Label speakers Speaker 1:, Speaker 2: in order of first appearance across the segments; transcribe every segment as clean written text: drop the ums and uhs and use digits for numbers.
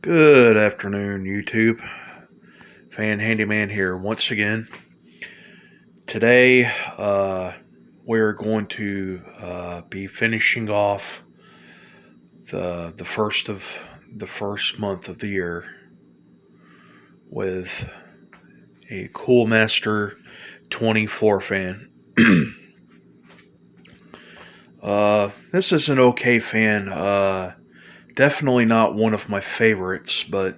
Speaker 1: Good afternoon, YouTube. Fan Handyman here once again. Today, we're going to be finishing off the first month of the year with a Coolmaster 20 floor fan. This is an okay fan. Definitely not one of my favorites, but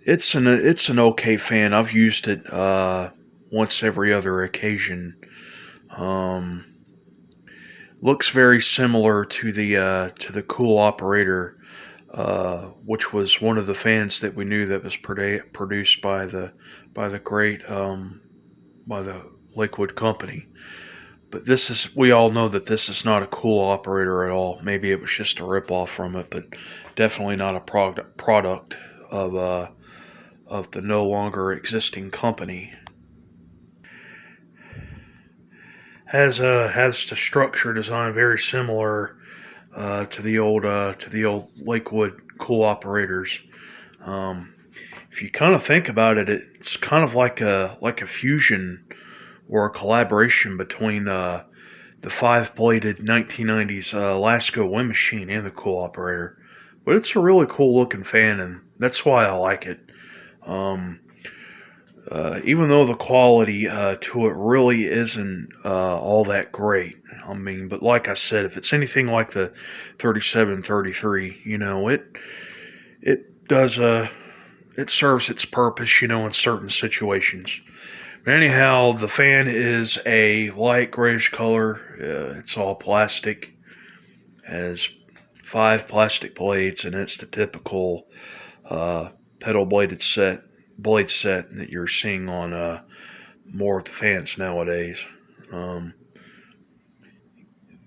Speaker 1: it's an okay fan. I've used it once every other occasion. Looks very similar to the Cool Operator, which was one of the fans that we knew that was produced by the great by the Lakewood company. But we all know that this is not a Cool Operator at all. Maybe it was just a ripoff from it, but definitely not a product of the no longer existing company. Has the structure design very similar to the old Lakewood Cool Operators. If you kind of think about it, it's kind of like a fusion or a collaboration between the 5-bladed 1990s Lasco wind machine and the Cool Operator. But it's a really cool looking fan, and that's why I like it. Even though the quality to it really isn't all that great. I mean, but like I said, if it's anything like the 3733, it does it serves its purpose, in certain situations. But anyhow, the fan is a light grayish color. It's all plastic. Has 5 plastic blades, and it's the typical pedal blade set that you're seeing on more of the fans nowadays.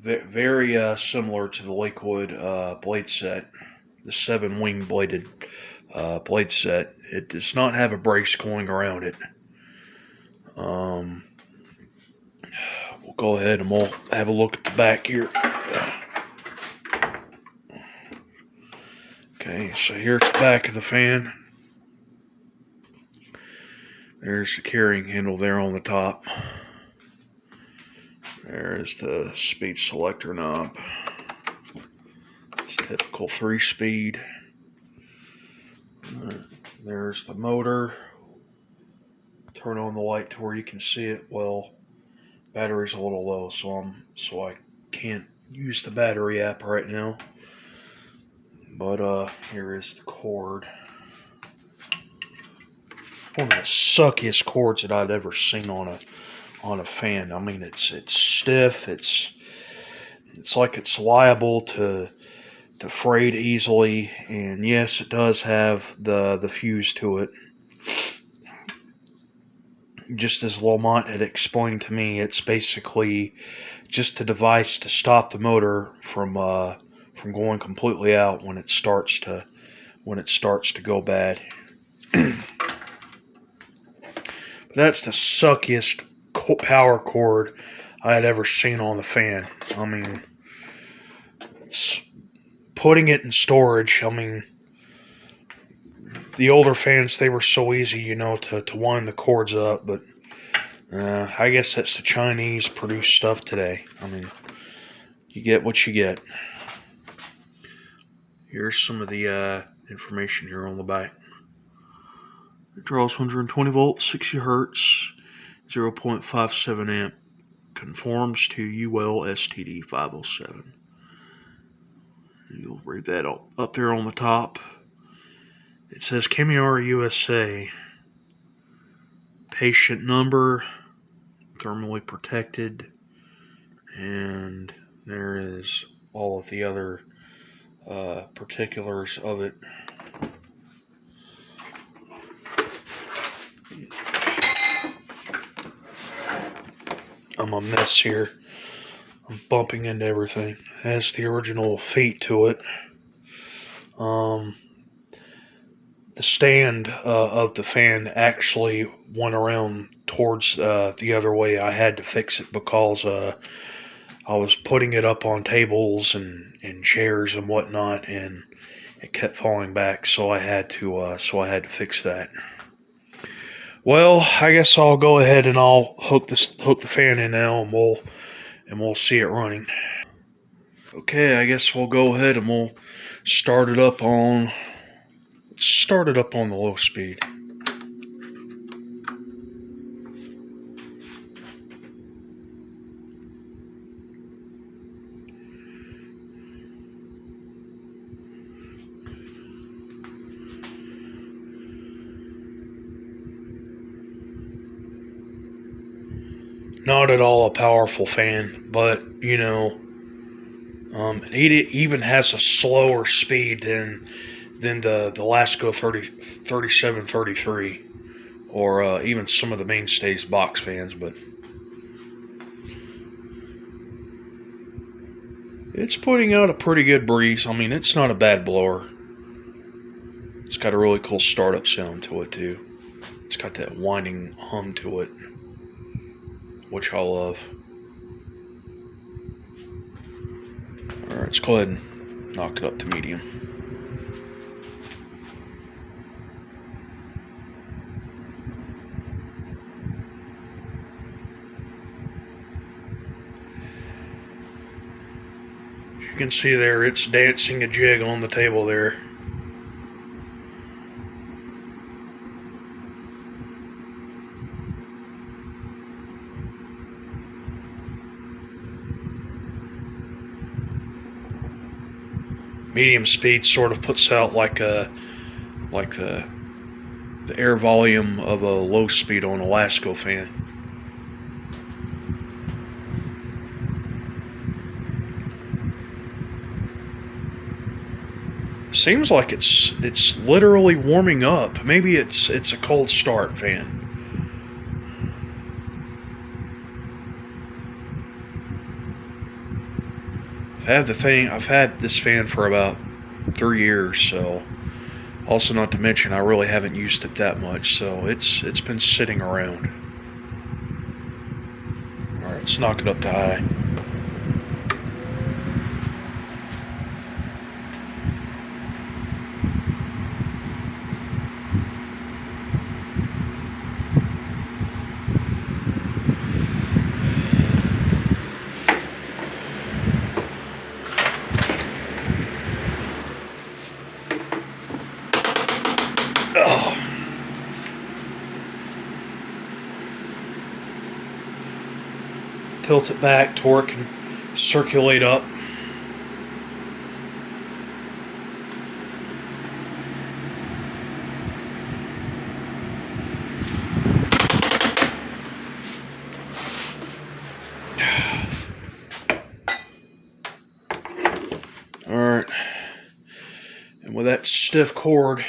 Speaker 1: Very similar to the Lakewood blade set, the 7-wing bladed blade set. It does not have a brace going around it. We'll go ahead and we'll have a look at the back here. Okay, so here's the back of the fan. There's the carrying handle there on the top. There's the speed selector knob. It's typical 3-speed. There's the motor. Turn on the light to where you can see it. Well, battery's a little low, so I can't use the battery app right now. But here is the cord. One of the suckiest cords that I've ever seen on a fan. I mean, it's stiff. It's like it's liable to frayed easily. And yes, it does have the fuse to it. Just as Lamont had explained to me, it's basically just a device to stop the motor from going completely out when it starts to go bad. That's the suckiest power cord I had ever seen on the fan. I mean, putting it in storage. I mean, the older fans, they were so easy, to wind the cords up. But I guess that's the Chinese produced stuff today. I mean, you get what you get. Here's some of the information here on the back. It draws 120 volts, 60 hertz, 0.57 amp. Conforms to UL STD 507. You'll read that up there on the top. It says Kamiara USA. Patient number, thermally protected, and there is all of the other particulars of it. I'm a mess here. I'm bumping into everything. It has the original feet to it. The stand of the fan actually went around towards the other way. I had to fix it because I was putting it up on tables and chairs and whatnot, and It kept falling back, so I had to fix that. Well, I guess I'll go ahead and I'll hook the fan in now, and we'll see it running. Okay, I guess we'll go ahead and we'll start it up on the low speed. Not at all a powerful fan, but it even has a slower speed than the Lasco 3733 or even some of the mainstays box fans, but it's putting out a pretty good breeze. I mean, it's not a bad blower. It's got a really cool startup sound to it too. It's got that whining hum to it, which I love. Alright, let's go ahead and knock it up to medium. As you can see there, it's dancing a jig on the table there. Medium speed sort of puts out like the air volume of a low speed on a Lasco fan. Seems like it's literally warming up. Maybe it's a cold start fan. I've had this fan for about 3 years, so also not to mention I really haven't used it that much, so it's been sitting around. Alright, let's knock it up to high. Tilt it back to where it can circulate up. Alright. And with that stiff cord,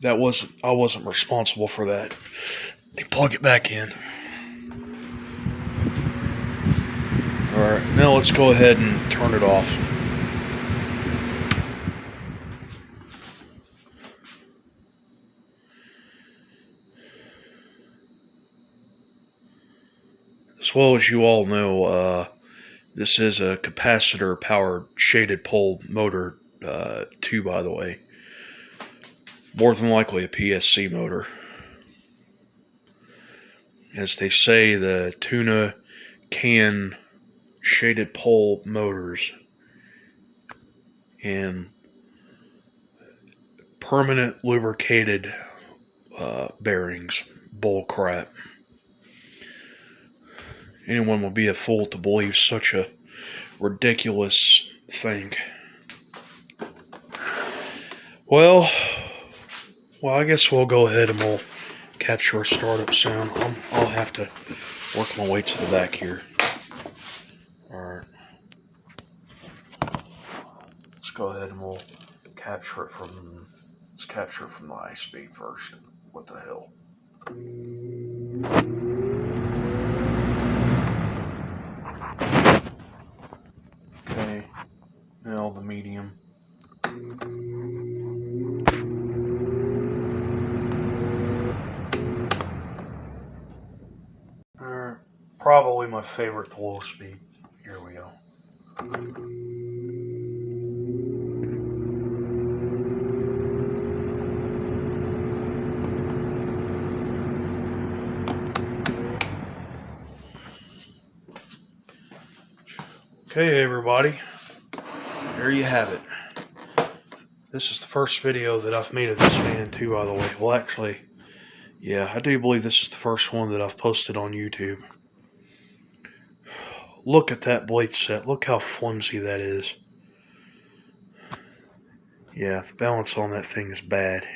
Speaker 1: I wasn't responsible for that. Let me plug it back in. Alright, now let's go ahead and turn it off. As well as you all know, this is a capacitor powered shaded pole motor too, by the way. More than likely a PSC motor. As they say, the tuna can shaded pole motors and permanent lubricated bearings. Bull crap. Anyone will be a fool to believe such a ridiculous thing. Well, I guess we'll go ahead and we'll capture a startup sound. I'll have to work my way to the back here. Alright. Let's go ahead and we'll capture it from the high speed first. What the hell? Okay. Now the medium. Probably my favorite, the low speed. Here we go. Okay, everybody, there you have it. This is the first video that I've made of this fan too, by the way. Well, actually, yeah, I do believe this is the first one that I've posted on YouTube. Look at that blade set. Look how flimsy that is. Yeah, the balance on that thing is bad.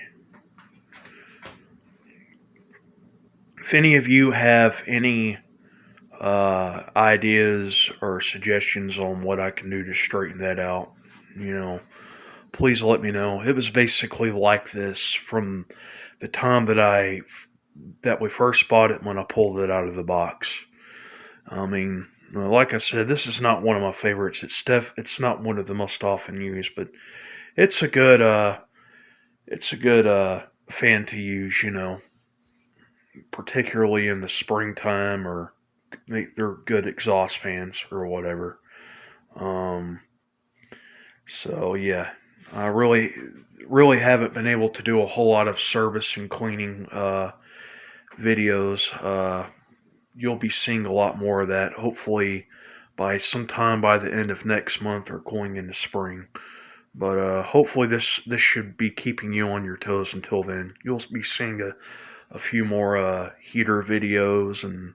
Speaker 1: If any of you have any ideas or suggestions on what I can do to straighten that out, please let me know. It was basically like this from the time that we first bought it when I pulled it out of the box. I mean, like I said, this is not one of my favorites. It's not one of the most often used, but it's a good fan to use, particularly in the springtime, or they're good exhaust fans or whatever. So yeah, I really haven't been able to do a whole lot of service and cleaning videos. You'll be seeing a lot more of that, hopefully by sometime by the end of next month or going into spring. But hopefully this should be keeping you on your toes until then. You'll be seeing a few more heater videos and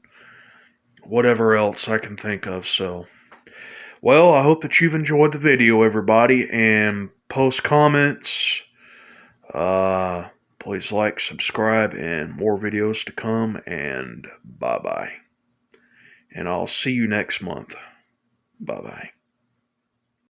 Speaker 1: whatever else I can think of. So, well, I hope that you've enjoyed the video, everybody, and post comments. Please like, subscribe, and more videos to come, and bye-bye. And I'll see you next month. Bye-bye.